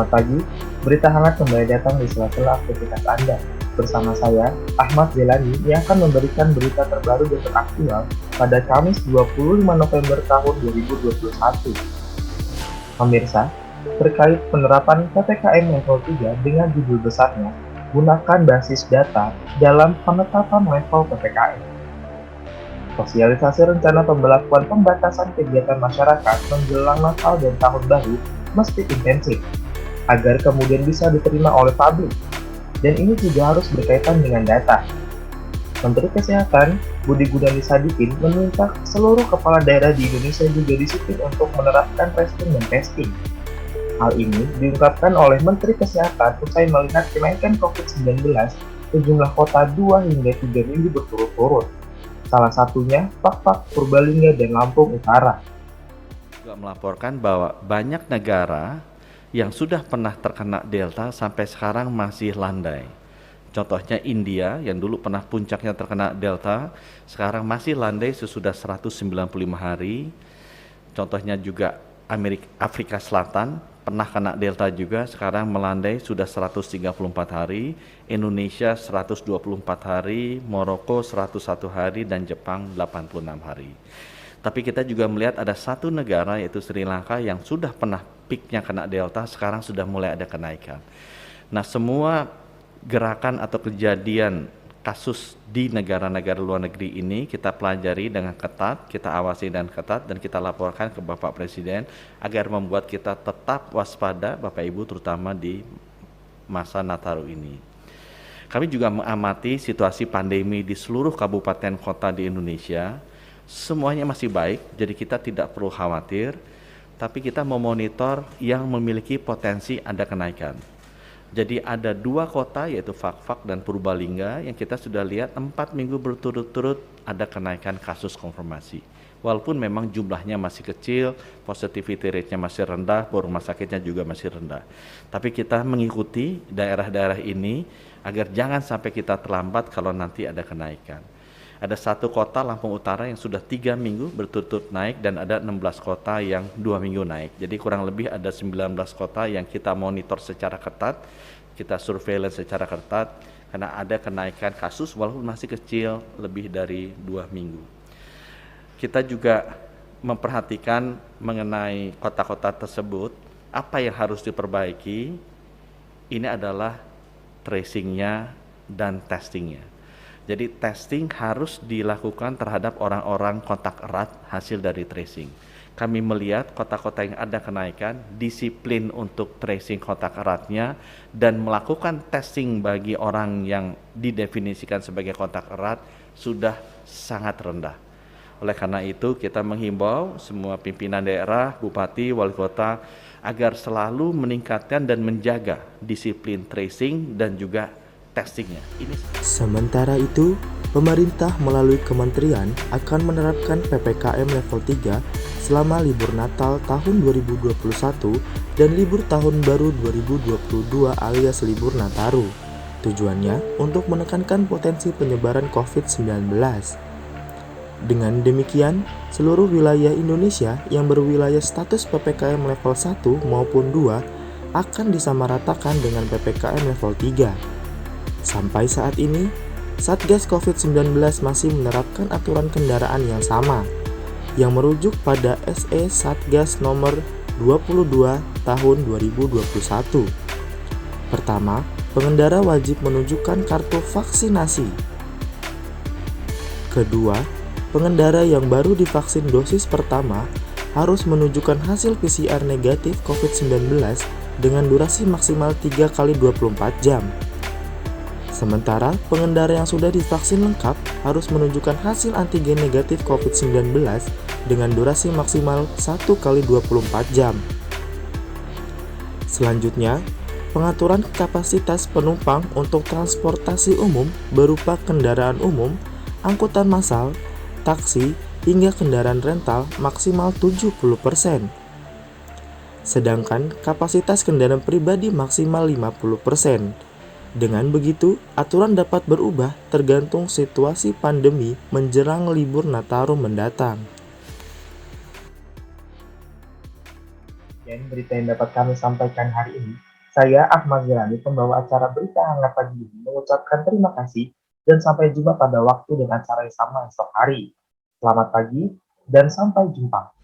Selamat pagi, berita hangat kembali datang di sela-sela aktivitas Anda. Bersama saya, Ahmad Zelani, yang akan memberikan berita terbaru dan teraktual pada Kamis 25 November tahun 2021. Pemirsa, terkait penerapan PPKM level 3 dengan judul besarnya, gunakan basis data dalam penetapan level PPKM. Sosialisasi rencana pembelakuan pembatasan kegiatan masyarakat menjelang Natal dan Tahun Baru mesti intensif, agar kemudian bisa diterima oleh publik. Dan ini juga harus berkaitan dengan data. Menteri Kesehatan, Budi Gunadi Sadikin, meminta seluruh kepala daerah di Indonesia juga disiplin untuk menerapkan tracing dan testing. Hal ini diungkapkan oleh Menteri Kesehatan usai melihat kenaikan COVID-19 ke sejumlah kota 2 hingga 3 minggu berturut-turut. Salah satunya Pak, Purbalingga, dan Lampung Utara. Juga melaporkan bahwa banyak negara yang sudah pernah terkena Delta sampai sekarang masih landai. Contohnya India yang dulu pernah puncaknya terkena Delta, sekarang masih landai sesudah 195 hari. Contohnya juga Afrika Selatan pernah kena Delta juga, sekarang melandai sudah 134 hari, Indonesia 124 hari, Maroko 101 hari, dan Jepang 86 hari. Tapi kita juga melihat ada satu negara yaitu Sri Lanka yang sudah pernah peaknya kena Delta, sekarang sudah mulai ada kenaikan. Nah, semua gerakan atau kejadian kasus di negara-negara luar negeri ini kita pelajari dengan ketat, kita awasi dan ketat, dan kita laporkan ke Bapak Presiden agar membuat kita tetap waspada, Bapak Ibu, terutama di masa Nataru ini. Kami juga mengamati situasi pandemi di seluruh kabupaten kota di Indonesia. Semuanya masih baik, jadi kita tidak perlu khawatir, tapi kita memonitor yang memiliki potensi ada kenaikan. Jadi ada 2 kota yaitu Fakfak dan Purbalingga yang kita sudah lihat 4 minggu berturut-turut ada kenaikan kasus konfirmasi. Walaupun memang jumlahnya masih kecil, positivity rate-nya masih rendah, rumah sakitnya juga masih rendah. Tapi kita mengikuti daerah-daerah ini agar jangan sampai kita terlambat kalau nanti ada kenaikan. Ada 1 kota Lampung Utara yang sudah 3 minggu berturut-turut naik dan ada 16 kota yang 2 minggu naik. Jadi kurang lebih ada 19 kota yang kita monitor secara ketat, kita surveillance secara ketat karena ada kenaikan kasus walaupun masih kecil lebih dari 2 minggu. Kita juga memperhatikan mengenai kota-kota tersebut, apa yang harus diperbaiki. Ini adalah tracingnya dan testingnya. Jadi testing harus dilakukan terhadap orang-orang kontak erat hasil dari tracing. Kami melihat kota-kota yang ada kenaikan, disiplin untuk tracing kontak eratnya, dan melakukan testing bagi orang yang didefinisikan sebagai kontak erat sudah sangat rendah. Oleh karena itu kita menghimbau semua pimpinan daerah, bupati, wali kota agar selalu meningkatkan dan menjaga disiplin tracing dan juga testingnya. Sementara itu, pemerintah melalui kementerian akan menerapkan PPKM level 3 selama libur Natal tahun 2021 dan libur tahun baru 2022 alias libur Nataru. Tujuannya untuk menekankan potensi penyebaran COVID-19. Dengan demikian, seluruh wilayah Indonesia yang berwilayah status PPKM level 1 maupun 2 akan disamaratakan dengan PPKM level 3. Sampai saat ini, Satgas COVID-19 masih menerapkan aturan kendaraan yang sama, yang merujuk pada SE Satgas nomor 22 tahun 2021. Pertama, pengendara wajib menunjukkan kartu vaksinasi. Kedua, pengendara yang baru divaksin dosis pertama harus menunjukkan hasil PCR negatif COVID-19 dengan durasi maksimal 3 kali 24 jam. Sementara pengendara yang sudah divaksin lengkap harus menunjukkan hasil antigen negatif COVID-19 dengan durasi maksimal 1 kali 24 jam. Selanjutnya, pengaturan kapasitas penumpang untuk transportasi umum berupa kendaraan umum, angkutan massal, taksi, hingga kendaraan rental maksimal 70%. Sedangkan kapasitas kendaraan pribadi maksimal 50%. Dengan begitu, aturan dapat berubah tergantung situasi pandemi menjelang libur Nataru mendatang. Dan berita yang dapat kami sampaikan hari ini, Saya Ahmad Zelani, pembawa acara Berita Hangat Pagi ini, mengucapkan terima kasih dan sampai jumpa pada waktu dan acara yang sama esok hari. Selamat pagi dan sampai jumpa.